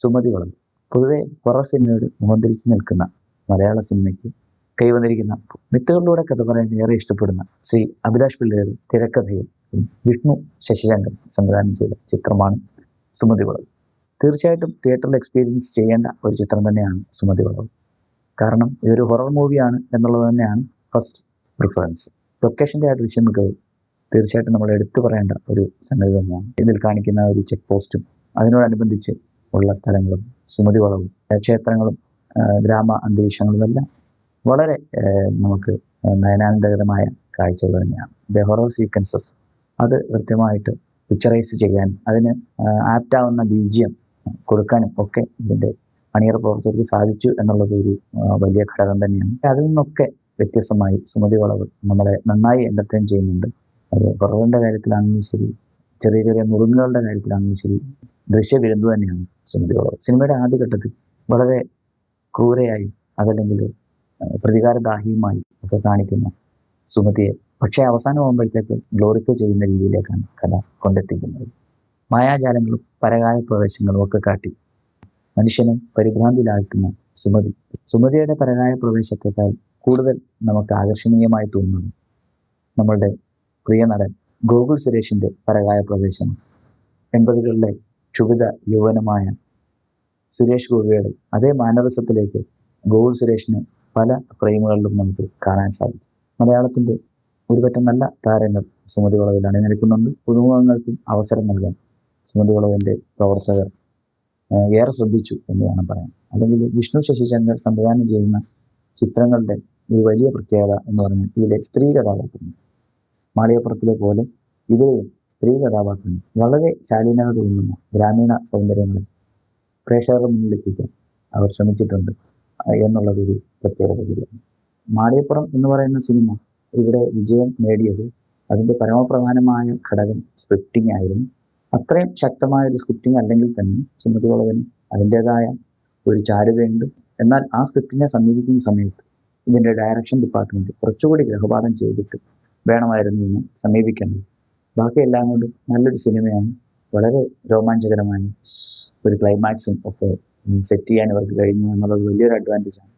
സുമതി വളവ്. പൊതുവെ ഹൊറർ സിനിമയോട് മുഖം തിരിച്ചു നിൽക്കുന്ന മലയാള സിനിമയ്ക്ക് കൈവന്നിരിക്കുന്ന മിത്തുകളിലൂടെ കഥ പറയാൻ ഏറെ ഇഷ്ടപ്പെടുന്ന ശ്രീ അഭിലാഷ് പിള്ളയുടെ തിരക്കഥയിൽ വിഷ്ണു ശശിശങ്കർ സംവിധാനം ചെയ്ത ചിത്രമാണ് സുമതി വളവ്. തീർച്ചയായിട്ടും തിയേറ്ററിൽ എക്സ്പീരിയൻസ് ചെയ്യേണ്ട ഒരു ചിത്രം തന്നെയാണ് സുമതി വളവ്. കാരണം ഇതൊരു ഹൊറർ മൂവിയാണ് എന്നുള്ളത് തന്നെയാണ് ഫസ്റ്റ് പ്രിഫറൻസ്. ലൊക്കേഷൻ്റെ ആ ദൃശ്യമികവ് തീർച്ചയായിട്ടും നമ്മൾ എടുത്തു പറയേണ്ട ഒരു സംഗതി തന്നെയാണ്. ഇതിൽ കാണിക്കുന്ന ഒരു ചെക്ക് പോസ്റ്റും അതിനോടനുബന്ധിച്ച് ഉള്ള സ്ഥലങ്ങളും സുമതി വളവും ക്ഷേത്രങ്ങളും ഗ്രാമ അന്തരീക്ഷങ്ങളും എല്ലാം വളരെ നമുക്ക് നയനാനന്ദകരമായ കാഴ്ചകൾ തന്നെയാണ്. ദ ഹൊറർ സീക്വൻസസ് അത് കൃത്യമായിട്ട് പിക്ചറൈസ് ചെയ്യാൻ അതിന് ആപ്റ്റാവുന്ന ബീജിയം കൊടുക്കാനും ഒക്കെ ഇതിൻ്റെ അണിയറ പ്രവർത്തകർക്ക് സാധിച്ചു എന്നുള്ളത് ഒരു വലിയ ഘടകം തന്നെയാണ്. അതിൽ നിന്നൊക്കെ വ്യത്യസ്തമായി സുമതി വളവ് നമ്മളെ നന്നായി എൻ്റർടൈൻ ചെയ്യുന്നുണ്ട്. അത് ഹൊററിൻ്റെ കാര്യത്തിലാണെങ്കിലും ശരി, ചെറിയ ചെറിയ നുറുങ്ങുകളുടെ കാര്യത്തിലാണെങ്കിലും ശരി, ദൃശ്യവിരുദ്ധ തന്നെയാണ് സുമതി വളവ്. സിനിമയുടെ ആദ്യഘട്ടത്തിൽ വളരെ ക്രൂരയായി അതല്ലെങ്കിൽ പ്രതികാരദാഹിയുമായി ഒക്കെ കാണിക്കുന്ന സുമതിയെ പക്ഷേ അവസാനമാകുമ്പോഴത്തേക്ക് ഗ്ലോറിഫൈ ചെയ്യുന്ന രീതിയിലേക്കാണ് കഥ കൊണ്ടെത്തിക്കുന്നത്. മായാജാലങ്ങളും പരകായ പ്രവേശങ്ങളും ഒക്കെ കാട്ടി മനുഷ്യനെ പരിഭ്രാന്തിയിലാഴ്ത്തുന്ന സുമതിയുടെ പരകായ പ്രവേശത്തേക്കാൾ കൂടുതൽ നമുക്ക് ആകർഷണീയമായി തോന്നുന്നത് നമ്മളുടെ പ്രിയ നടൻ ഗോകുൽ സുരേഷിന്റെ പരകായ പ്രവേശനം. 80കളിലെ ക്ഷുഭിത യൗവനമായ സുരേഷ് ഗോപിയുടെ അതേ മാനറിസത്തിലേക്ക് ഗോകുൽ സുരേഷിന് പല ഫ്രെയിമുകളിലും നമുക്ക് കാണാൻ സാധിക്കും. മലയാളത്തിന്റെ ഒരുപറ്റം നല്ല താരങ്ങൾ സുമതി വളവിൽ അണിനിരക്കുന്നുണ്ട്. പുതുമുഖങ്ങൾക്കും അവസരം നൽകാൻ സുമതി വളവിന്റെ പ്രവർത്തകർ ഏറെ ശ്രദ്ധിച്ചു എന്ന് വേണം പറയാൻ. അല്ലെങ്കിൽ വിഷ്ണു ശശിശങ്കർ സംവിധാനം ചെയ്യുന്ന ചിത്രങ്ങളുടെ ഒരു വലിയ പ്രത്യേകത എന്ന് പറഞ്ഞാൽ ഇതിലെ സ്ത്രീ കഥാപാത്രങ്ങൾ മാളികപ്പുറത്തിലെ പോലെ ഇതിലെയും സ്ത്രീ കഥാപാത്രങ്ങൾ വളരെ ശാലീനത തോന്നുന്ന ഗ്രാമീണ സൗന്ദര്യങ്ങളെ പ്രേക്ഷകരുടെ മുന്നിലെത്തിക്കാൻ അവർ ശ്രമിച്ചിട്ടുണ്ട് എന്നുള്ളതൊരു പ്രത്യേകത കൂടിയാണ്. മാളികപ്പുറം എന്ന് പറയുന്ന സിനിമ ഇവിടെ വിജയം നേടിയത് അതിൻ്റെ പരമപ്രധാനമായ ഘടകം സ്ക്രിപ്റ്റിംഗ് ആയിരുന്നു. അത്രയും ശക്തമായ ഒരു സ്ക്രിപ്റ്റിംഗ് അല്ലെങ്കിൽ തന്നെ സുമതി വളവിന് അതിൻ്റെതായ ഒരു ചാരുതയുണ്ട്. എന്നാൽ ആ സ്ക്രിപ്റ്റിനെ സമീപിക്കുന്ന സമയത്ത് ഇതിൻ്റെ ഡയറക്ഷൻ ഡിപ്പാർട്ട്മെൻറ്റ് കുറച്ചുകൂടി ഗൃഹപാഠം ചെയ്തിട്ട് വേണമായിരുന്നു എന്ന് സമീപിക്കേണ്ടത്. ബാക്കിയെല്ലാം കൊണ്ടും നല്ലൊരു സിനിമയാണ്. വളരെ രോമാഞ്ചകരമായ ഒരു ക്ലൈമാക്സും ഒക്കെ സെറ്റ് ചെയ്യാൻ ഇവർക്ക് കഴിഞ്ഞു എന്നുള്ളത് വലിയൊരു അഡ്വാൻറ്റേജാണ്.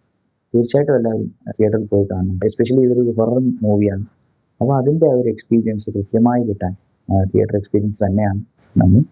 തീർച്ചയായിട്ടും എല്ലാവരും തിയേറ്ററിൽ പോയി കാണണം. എസ്പെഷ്യലി ഇതൊരു ഹൊറർ മൂവിയാണ്. അപ്പോൾ അതിൻ്റെ ഒരു എക്സ്പീരിയൻസ് കൃത്യമായി കിട്ടാൻ തിയേറ്റർ എക്സ്പീരിയൻസ് തന്നെയാണ്. നന്ദി.